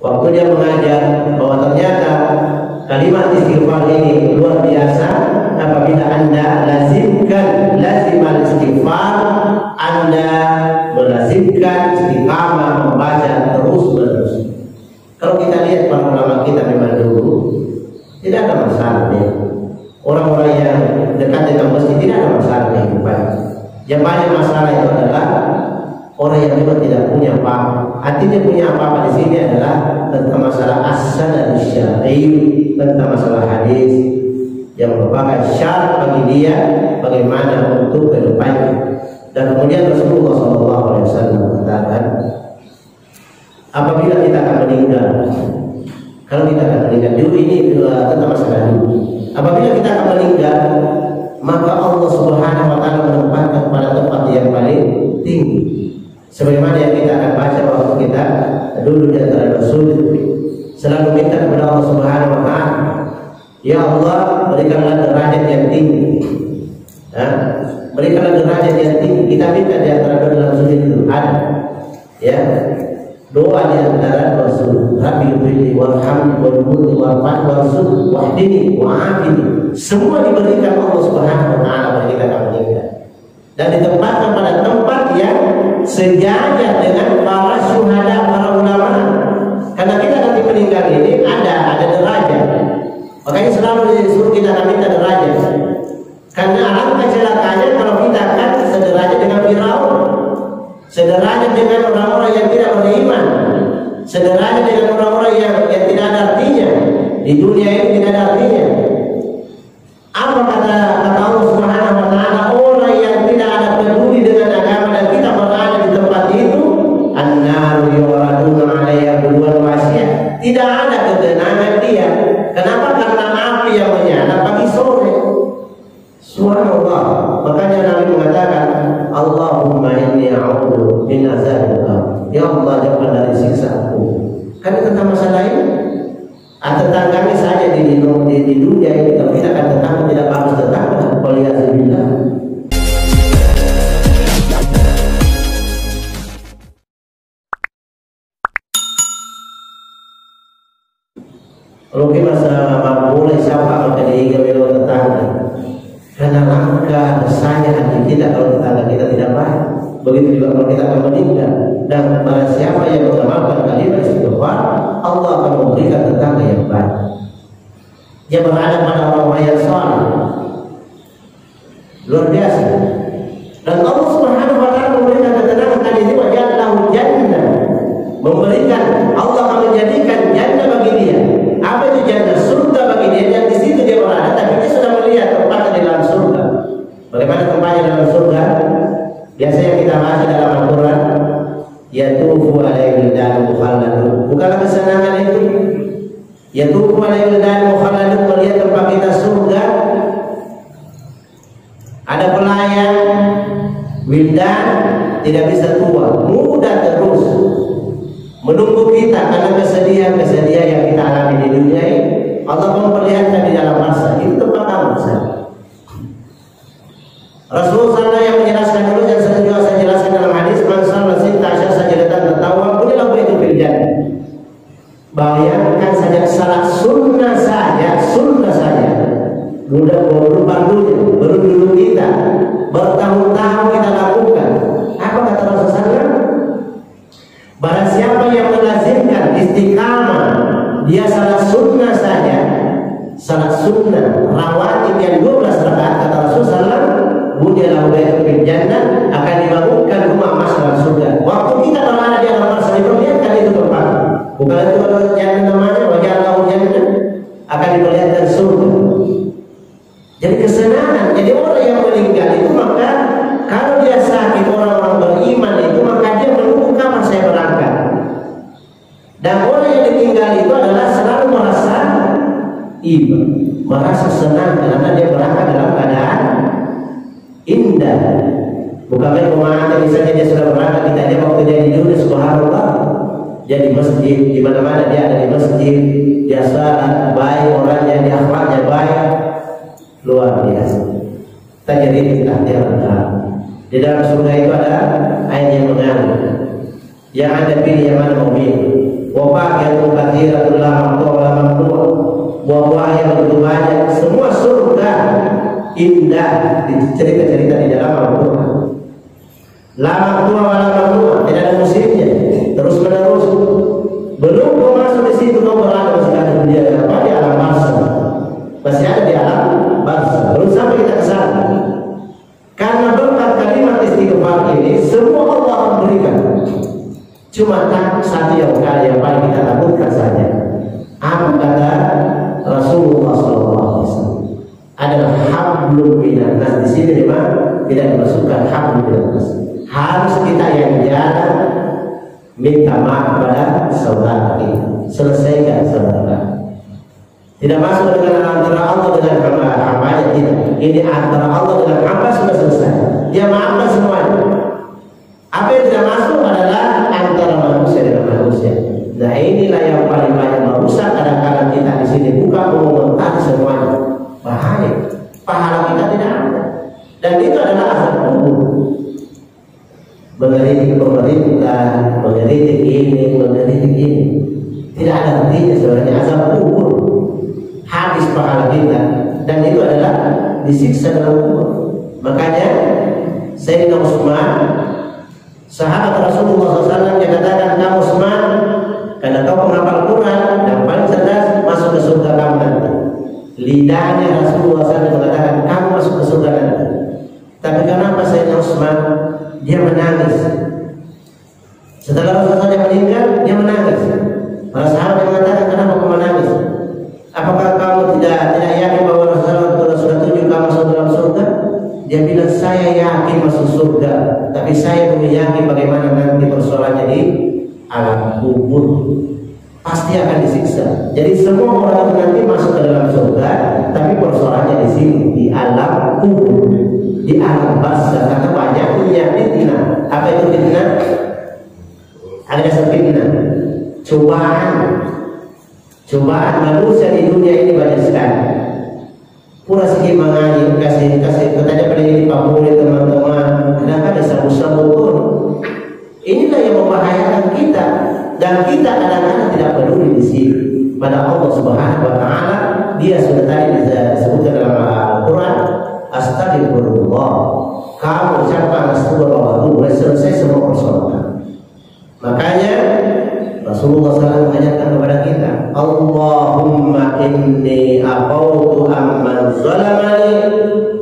Waktu dia mengajar bahwa ternyata kalimat istighfar ini luar biasa. Apabila Anda lazimal istighfar, Anda melazimkan istiqamah membaca terus-menerus. Kalau kita lihat para ulama kita memang dulu tidak ada masalah ya. Orang-orang yang dekat dengan masjid tidak ada masalah kehidupan. Yang banyak masalah itu adalah orang yang memang tidak punya apa-apa. Artinya punya apa-apa di sini adalah tentang masalah asal dan syar'i, tentang masalah hadis yang merupakan syarat bagi dia bagaimana untuk kehidupannya. Dan kemudian Rasulullah SAW mengatakan, apabila kita akan meninggal, kalau kita akan meninggal dulu, ini tentang masalah dulu. Apabila kita akan meninggal, maka Allah Subhanahu wa taala menempatkan pada tempat yang paling tinggi. Sebagaimana yang kita akan baca waktu kita dulu di antara Rasul selalu minta kepada Allah Subhanahu wa taala, ya Allah, berikanlah derajat yang tinggi. Berikanlah derajat yang tinggi. Kita minta di antara doa dalam sujud itu ada ya, doa di antara Rasul, Rabbi ighfirli warhamni warhamni warzuqni wahdini wa'afini. Semua diberikan Allah Subhanahu wa taala bagi kita akan meninggal. Dan ditempatkan pada tempat yang sejajar dengan para syuhada, para ulama. Karena kita nanti meninggal ini ada derajat. Makanya selalu disuruh kita akan minta derajat. Karena alangkah celakanya kalau kita akan sederajat dengan Firaun, sederajat dengan orang-orang yang tidak beriman, sederajat dengan orang-orang yang tidak ada artinya di dunia ini, tidak ada artinya. Apa kata Allah Subhanahu wa taala, orang yang tidak ada peduli dengan agama dan kita berada di tempat itu, an-naru yuraduna 'alaiha ghudwan wa 'ashiyya. Tidak ada ketenangan dia. Kenapa? Karena api yang menyala pagi sore. Subhanallah. Makanya Nabi mengatakan, Allahumma inni a'udzu min azabil qabr. Ya Allah, jauhkan dari siksa aku. Karena tentang masalah ini, tentang kami saja di dunia ini, kalau kita akan tetangga tidak bagus tetangga. Waliyadzubillah. Kalau kita sama boleh siapa maka diingat oleh tetangga. Karena langkah besarnya hati kita kalau tetangga kita tidak baik. Begitu juga kalau kita akan meninggal. Dan pada siapa yang mengamalkan kalimat istighfar, Allah akan memberikan tetangga yang baik. Dia berada pada orang-orang yang saleh. Luar biasa. Dan Allah Subhanahu wa taala memberikan ketenangan tadi ini, wa ja'alahu jannah. Memberikan, Allah akan menjadikan jannah bagi dia. Apa itu jannah? Surga bagi dia. Dan di situ dia berada, tapi dia sudah melihat tempatnya di dalam surga. Bagaimana tempatnya dalam surga? Biasanya kita baca dalam Al-Quran, yatufu alaihi wildan mukhalladun. Bukanlah kesenangan itu? Yatufu alaihi wildan mukhalladun, melihat tempat kita surga. Ada pelayan wildan, tidak bisa tua, muda terus menunggu kita karena kesedihan yang kita alami di dunia ini. Allah memperlihatkan di dalam masa itu tempat kamu. Rasulullah SAW yang menjelaskan dulu, dan saya jelaskan dalam hadis, man shalla sitta asyara sajdatan tatawwa kullu baitin fil jannah. Bayangkan saja salat sunnah saja, baru dulu kita bertahun-tahun kita lakukan. Apa kata Rasulullah SAW? Barang siapa yang melazimkan istiqamah, dia salat sunnah saja, salat sunnah rawatib yang 12 rakaat, kata Rasulullah, budialahu baitul fil jannah, akan dibangunkan rumah emas dalam surga. Waktu kita berada di alam masa diperlihatkan itu tempat. Bukan itu adalah jannah namanya, wajah Allah jannah, akan diperlihatkan surga. Jadi kesenangan. Jadi orang yang meninggal itu, maka kalau dia sakit, orang-orang beriman itu, maka dia menunggu kapan saya berangkat. Dan orang yang ditinggal itu adalah selalu merasa iba, merasa senang karena dia berangkat dalam keadaan indah. Bukan main pemahatan misalnya dia sudah berangkat, kita lihat waktu dia di dunia, subhanallah, dia di masjid, di mana-mana dia ada di masjid, dia salat baik, orangnya, dia akhlaknya baik, luar biasa. Tajri tahtiha al-anhar. Di dalam surga itu ada air yang mengalir. Yang Anda pilih yang mana mau pilih. Wa faqihatun indah di cerita-cerita di dalam Al-Quran. Lama tua lama tua, tidak ada musimnya, terus menerus. Belum kau masuk di situ kau berada masih ada dunia apa di alam barzah, masih ada di alam barzah. Belum sampai kita ke sana. Karena berkat kalimat istighfar ini semua Allah akan berikan. Cuma tak satu yang paling kita takutkan saja. Apa kata Rasulullah SAW? Adalah hablum minan nas. Di sini memang tidak dimasukkan hablum minan nas. Harus kita yang jalan minta maaf pada saudara kita, selesaikan saudara. Tidak masuk dengan antara Allah dengan hamba-hambanya, tidak. Ini antara Allah dengan hamba sudah selesai. Dia maafkan semuanya. Apa yang tidak masuk adalah antara manusia dengan manusia. Nah inilah yang paling banyak merusak. Kadang-kadang kita di sini bukan mengomentari semuanya. Bahaya. Pahala kita tidak ada. Dan itu adalah azab kubur. Mengeritik pemerintah, mengeritik ini, mengeritik ini. Tidak ada artinya sebenarnya, azab kubur. Habis pahala kita. Dan itu adalah disiksa dalam kubur. Makanya Sayyidina Utsman, sahabat Rasulullah SAW, yang katakan, kamu Utsman, karena kau penghafal Quran dan paling cerdas, masuk ke surga kamu nanti. Lidahnya Rasulullah SAW mengatakan, kamu masuk ke surga nanti. Tapi kenapa Sayyidina Utsman dia menangis? Setelah Rasulullah SAW meninggal, dia menangis. Para sahabat mengatakan, kenapa kamu menangis? Apakah kamu tidak yakin bahwa Rasulullah sudah tunjuk kamu masuk dalam surga? Dia bilang, saya yakin masuk surga, tapi saya belum yakin bagaimana nanti persoalannya di alam kubur. Pasti akan disiksa. Jadi semua orang itu nanti masuk ke dalam surga, tapi persoalannya di sini, di alam kubur, di alam barzah. Karena banyaknya fitnah. Apa itu fitnah? Ada fitnah, cobaan manusia di dunia ini banyak sekali. Pura sikit mengaji, kasih katanya pada ini pamuli teman-teman, kenapa ada sabu-sabu pun. Inilah yang membahayakan kita, dan kita kadang-kadang tidak peduli di sini pada Allah Subhanahu Wa Taala. Dia sudah tadi disebutkan dalam Al-Quran, astagfirullah. Kamu ucapkan astagfirullah, mulai selesai semua persoalan. Makanya Rasulullah SAW mengajarkan kepada kita, Allahumma inni aqawtu amman zalamani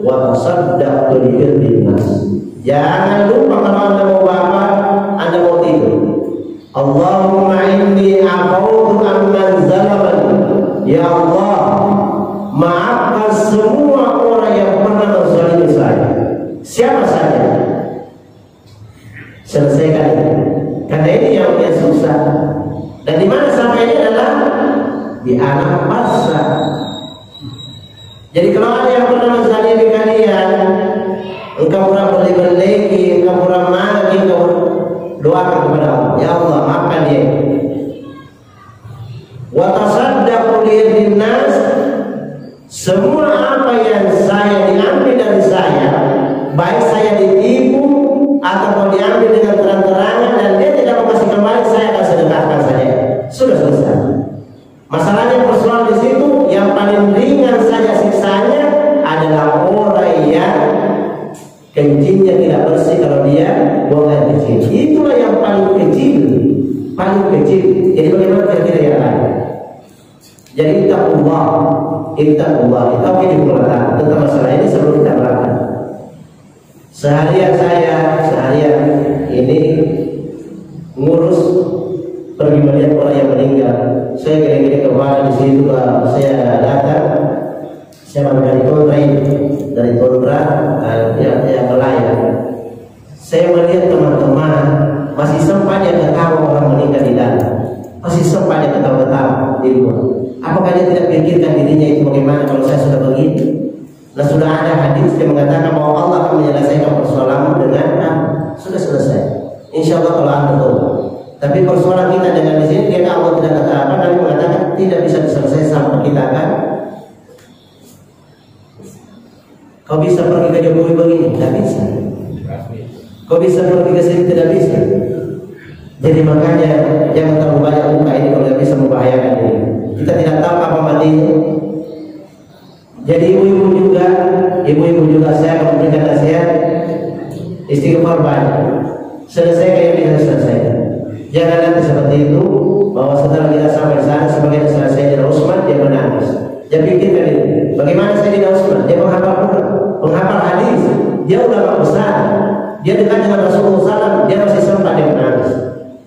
wa tasaddaqtu li irdin nas. Jangan lupa kalau Anda mau bangun, Anda mau tidur. Allahumma inni aqawtu amman zalamani. Ya Allah, maafkan semua orang yang pernah menzalimi saya. Siapa saja. Selesaikan. Karena ini yang susah. Dan di mana sampai ini adalah di alam barzah. Jadi kalau ada yang pernah menzalimi kalian, engkau pernah berlebih-lebih, engkau pernah maki, engkau doakan kepada Allah, ya Allah maafkan dia. Wa tasaddaqu li nas. Semua apa yang saya diambil dari saya, baik saya ditipu atau diambil dengan terang-terangan dan dia tidak mau kasih kembali, saya akan sedekahkan saja. Sudah selesai. Masalahnya persoalan di situ yang paling ringan saja siksanya adalah orang yang kencingnya tidak bersih kalau dia buang air kecil. Itulah yang paling kecil, paling kecil. Jadi bagaimana kira-kira yang lain? Jadi ittaqullah, itu oke dimulai tentang masalah ini sebelum kita berangkat. Seharian ini ngurus pergi melihat orang yang meninggal. Saya kira-kira kemana di situ saya datang, saya dari kontra yang nelayan. Saya melihat teman-teman masih sempat dia ketawa orang meninggal di dalam, masih sempat dia ketawa-ketawa di luar. Apakah dia tidak pikirkan dirinya itu bagaimana kalau saya sudah begini? Nah sudah ada hadis yang mengatakan bahwa Allah akan menyelesaikan persoalan dengan sudah selesai. Insya Allah kalau Anda tahu. Tapi persoalan kita dengan di sini, karena Allah tidak kata apa, Nabi mengatakan tidak bisa diselesaikan sampai kita akan. Kau bisa pergi ke Jokowi begini, tidak bisa. Kau bisa pergi ke sini, tidak bisa. Jadi makanya jangan terlalu banyak buka ini kalau bisa membahayakan ini. Kita tidak tahu apa matinya. Jadi ibu-ibu juga ibu-ibu juga saya akan memberikan nasihat istighfar banyak. Selesaikan yang bisa selesaikan. Jangan nanti seperti itu bahwa setelah kita sampai sana sebagai Sayyidina Utsman dia menangis. Dia pikirkan itu. Bagaimana Sayyidina Utsman? Dia penghafal hadis. Dia ulama besar. Dia dekat dengan Rasulullah SAW. Dia masih sempat dia menangis.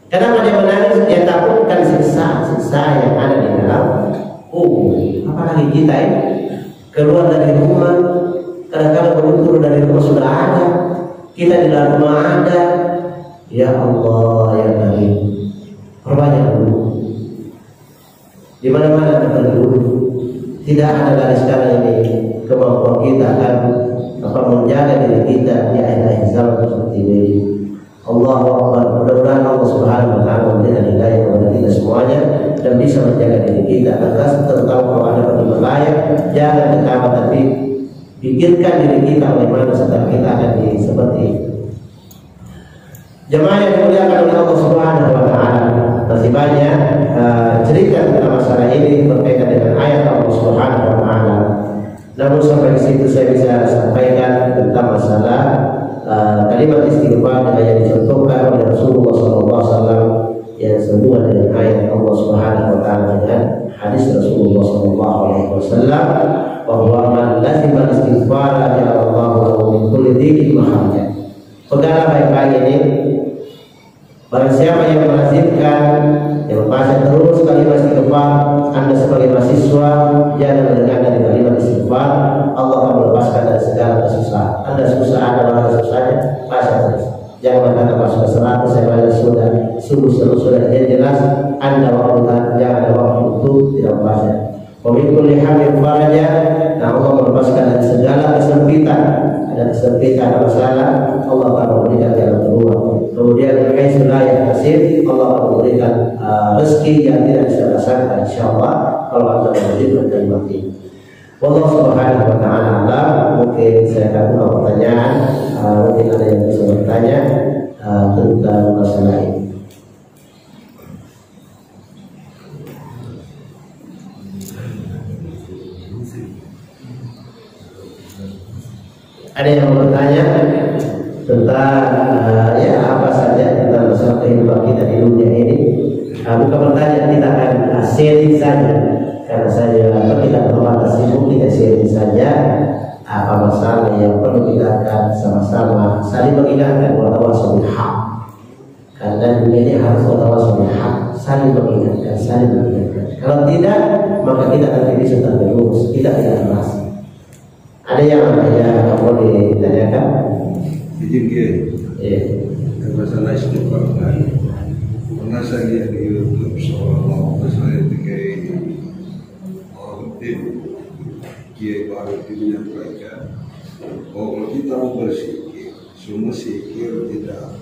Kenapa dia menangis? Dia takutkan siksa yang ada di dalam apalagi kita keluar dari rumah, kadang-kadang baru dari rumah sudah ada, kita di dalam rumah ada. Ya Allah ya Nabi, perbanyak dulu. Di mana-mana kita dulu. Tidak ada garis-garis ini kemampuan kita akan menjaga diri kita di akhir-akhir zaman seperti ini. Allahu Akbar. Mudah-mudahan Allah Subhanahu wa taala memberikan hidayah kepada kita semuanya dan bisa menjaga diri kita agar terutama kalau ada pertimbangan jangan ketawa tapi pikirkan diri kita bagaimana setelah kita akan seperti itu. Jemaah yang dimuliakan oleh Allah Subhanahu wa taala, masih banyak cerita tentang masalah ini berkaitan dengan ayat Allah Subhanahu wa taala. Namun sampai di situ saya bisa sampaikan tentang masalah kalimat istighfar yang dicontohkan oleh Rasulullah SAW yang sebuah dengan ayat Allah Subhanahu wa taala dengan hadis Rasulullah SAW bahwa man lazima istighfar ja'alallahu lahu min kulli dhikin makhraja. Peganglah baik-baik ini. Barang siapa yang melazimkan, yang membaca terus kalimat istighfar, Anda sebagai mahasiswa jangan mendengar dari kalimat istighfar, Allah akan melepaskan dari segala kesusahan. Anda susah, ada orang susahnya, baca terus. Jangan berkata pas sudah 100 saya baca sudah jelas. Anda waktu jangan ada waktu untuk tidak membaca. Pemikul lihamil faraja, nah Allah melepaskan dari segala kesempitan. Ada kesempitan masalah, Allah akan memberikan jalan keluar. Kemudian sudah yang hasil, Allah akan memberikan rezeki yang tidak bisa disangka insyaallah kalau Anda menjadi kalimat ini. Wallahu Subhanahu wa taala alam. Mungkin saya akan buka pertanyaan, mungkin ada yang bisa bertanya tentang masalah ini. Ada yang bertanya tentang ya apa saja tentang masalah kehidupan kita di dunia ini. Bukan bertanya, kita akan sharing saja karena saja kita terbatas sibuk, kita sharing saja apa masalah yang perlu kita akan sama-sama saling mengingatkan watawasaw bil haq. Karena dunia ini harus watawasaw bil haq, saling mengingatkan. Kalau tidak, maka kita nanti bisa terjerumus, kita tidak merasa. Ada yang boleh ditanyakan? Izin ke? Iya. Masalah istighfar kan. Pernah saya lihat di YouTube seorang saya dikai orang Kiai baru menyampaikan bahwa kita mau bersikir, semua sikir tidak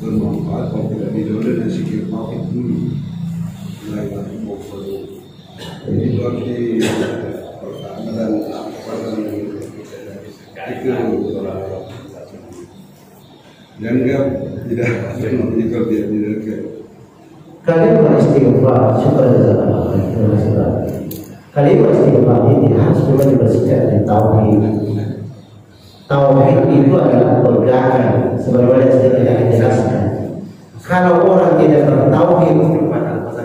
bermanfaat kalau tidak didorong dan sikir tauhid dulu. Lain perlu. Jadi berarti pertama dan dan tidak menyebab dia tidak kalimat istighfar kalimat istighfar ini harus memang dibersihkan dari tauhid. Tauhid itu adalah pegangan sebagaimana yang sudah kita jelaskan. Kalau orang tidak bertauhid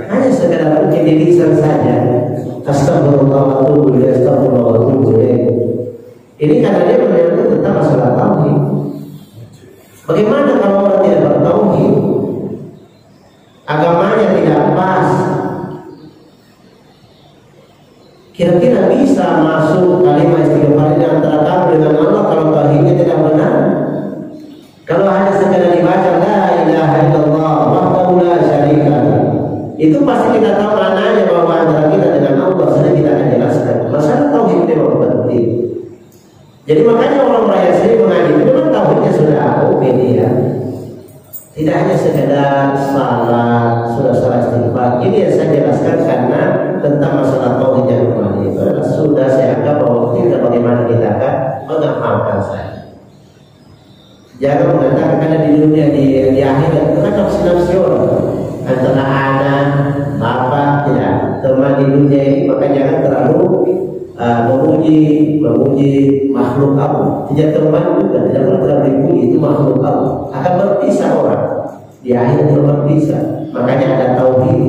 hanya sekedar mungkin di lisan saja astagfirullah wa atubu ilaih, astagfirullah wa atubu ilaih. Ini karena dia menyangkut tentang masalah tauhid. Bagaimana kalau orang tidak bertauhid, agamanya tidak pas, kira-kira bisa masuk kalimat istighfar ini antara kamu dengan Allah kalau tauhidnya tidak benar? Kalau hanya sekedar dibaca la ilaha illallah wahdahu la syarika lah, itu pasti kita tahu maknanya bahwa antara kita dengan Allah. Sudah kita akan jelaskan masalah tauhid memang penting. Jadi makanya orang yang sering mengaji itu memang tauhidnya sudah dia. Tidak hanya sekedar salat, sudah salat istighfar. Ini yang saya jelaskan karena tentang masalah tauhid yang kemarin itu adalah sudah saya anggap bahwa kita bagaimana kita akan mengamalkan saya. Jangan mengatakan karena di dunia di akhirat itu kan nafsi orang antara anak, bapak, tidak teman di dunia ini, maka jangan terlalu memuji memuji makhluk Allah. Tidak teman juga, tidak pernah dipuji, itu makhluk Allah. Akan berpisah orang. Di akhir berpisah. Makanya ada tauhid,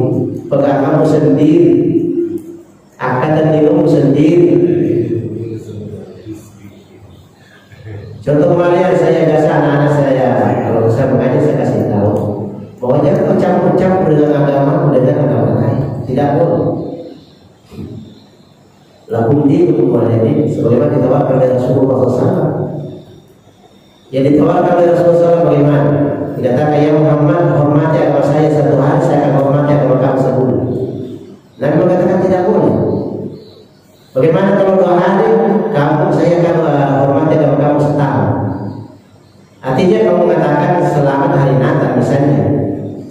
pegang kamu sendiri, akad dirimu sendiri. Contoh kemarin saya biasa anak-anak saya, kalau saya mengajar saya kasih tahu, pokoknya campur-campur dengan agama lain, tidak boleh. Lakum dinukum waliyadin, sebagaimana ditawarkan oleh Rasulullah SAW. Yang ditawarkan oleh Rasulullah SAW bagaimana? Dikatakan, ya Muhammad, hormati agama saya satu hari, saya akan hormati agama kamu sebulan. Nabi mengatakan tidak boleh. Bagaimana kalau 2 hari, saya akan hormati agama kamu setahun. Artinya kamu mengatakan selamat hari Natal misalnya.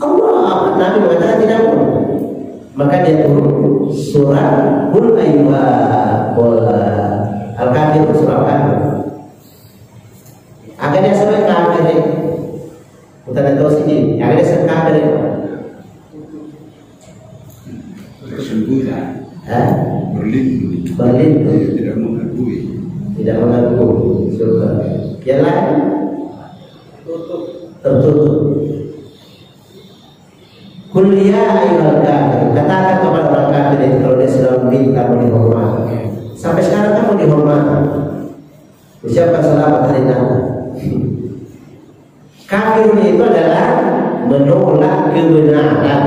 Allah, Nabi mengatakan tidak boleh. Maka dia turun surah Qul Al-Kafir, surah Al-Kafir. Akhirnya sampai kafir. Bukan tahu sini. Akhirnya sampai kafir. Tersembunyi. Berlindung. Tidak mengakui. Tidak mengakui surga. Yang lain tertutup. Kuliah ayyuhal kafir, katakan kepada orang kafir itu kalau dia sedang minta kamu dihormati. Sampai sekarang kamu dihormati. Ucapkan selamat hari Natal. Kafir itu adalah menolak kebenaran.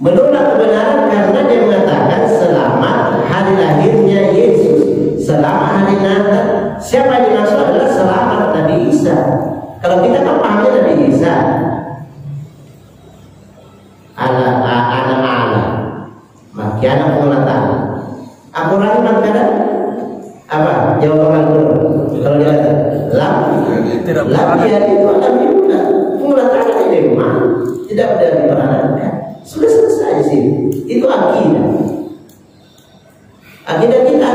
Menolak kebenaran karena dia mengatakan selamat hari lahirnya Yesus, selamat hari Natal. Siapa yang dimaksud adalah selamat Nabi Isa. Kalau kita kan pahamnya Nabi Isa, ala makiana pengelatan. Aku lagi makanan apa? Jawaban Al-Quran. Kalau dia kata lam ya itu ada biuna. Pengelatan ini memang tidak ada diperankan. Sudah selesai sih. Itu akidah. Akidah kita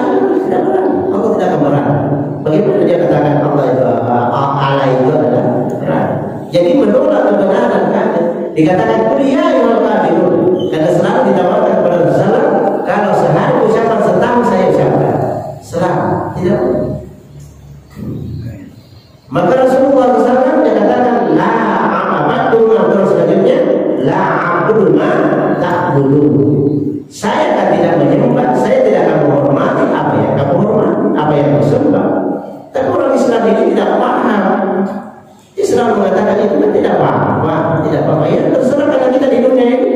tidak berani. Allah tidak akan berani. Bagaimana dia katakan Allah itu Allah itu adalah berani. Jadi menolak kebenaran kan? Dikatakan kuliah yang kafirun, karena selalu ditawarkan kepada Rasulullah, kalau sehari ucapan setahun saya ucapkan selamat, tidak boleh. Maka Rasulullah SAW dikatakan la abadul ma, terus selanjutnya la abdul ma ta'budun. Saya akan tidak menyembah, saya tidak akan menghormati apa yang kamu hormati, apa yang kamu sembah. Tapi orang Islam ini tidak paham. Islam mengatakan itu kan tidak apa-apa, tidak apa-apa. Ya terserah, karena kita di dunia ini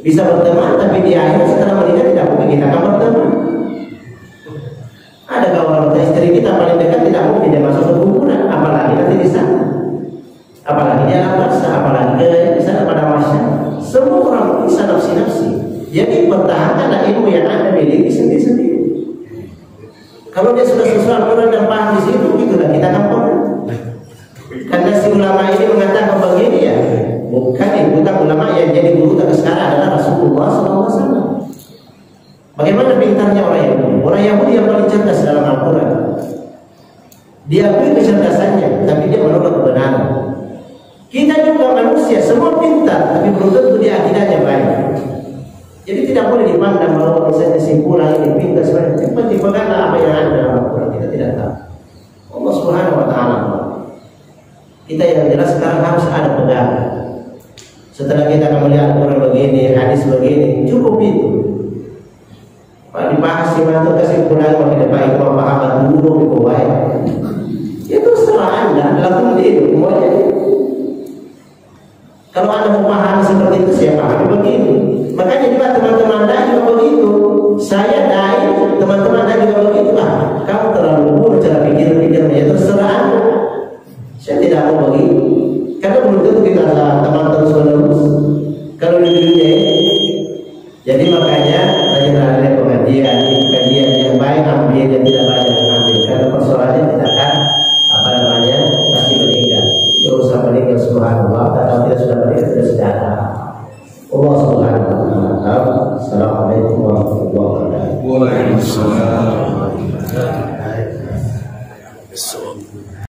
bisa berteman, tapi di akhir setelah menikah tidak mungkin kita akan berteman. Ada kawan istri kita paling dekat tidak mungkin dia masuk hubungan, apalagi nanti di sana, apalagi dia anak masa, apalagi dia di sana pada masa. Semua orang bisa nafsi-nafsi. Jadi pertahankanlah ilmu yang Anda miliki sendiri-sendiri. Kalau dia sudah sesuai Al-Quran dan paham di situ, itulah kita akan paham. Karena si ulama ini mengatakan begini ya, bukan ulama yang jadi guru tapi sekarang adalah Rasulullah SAW. Bagaimana pintarnya orang Yahudi? Orang Yahudi yang paling cerdas dalam Al-Quran. Dia akui kecerdasannya, tapi dia menolak kebenaran. Kita juga manusia, semua pintar, tapi belum tentu dia akidahnya baik. Jadi tidak boleh dipandang bahwa misalnya simpulan ini pintar sebenarnya. Cepat dipeganglah apa yang ada dalam Al-Quran, kita tidak tahu. Allah Subhanahu Wa Taala. Kita yang jelas sekarang harus ada pegangan. Setelah kita akan melihat Quran begini, hadis begini, cukup itu. Pak dibahas si mantu kesimpulan makin baik pemahaman dulu di bawah. Itu serah Anda, lakukan itu semuanya. Kalau Anda mau paham seperti itu, saya paham begini. Makanya juga teman-teman Anda juga begitu. Saya dai, teman-teman Anda juga begitu lah. Kamu terlalu buruk cara pikir-pikirnya, terserah Anda. Saya tidak mau begitu, karena belum tentu kita adalah teman terus menerus. Kalau di dunia, jadi makanya tadi ada pengajian yang baik ambil, yang tidak baik jangan ambil. Karena persoalannya tidak akan pasti meninggal. Itu urusan meninggal subhanallah.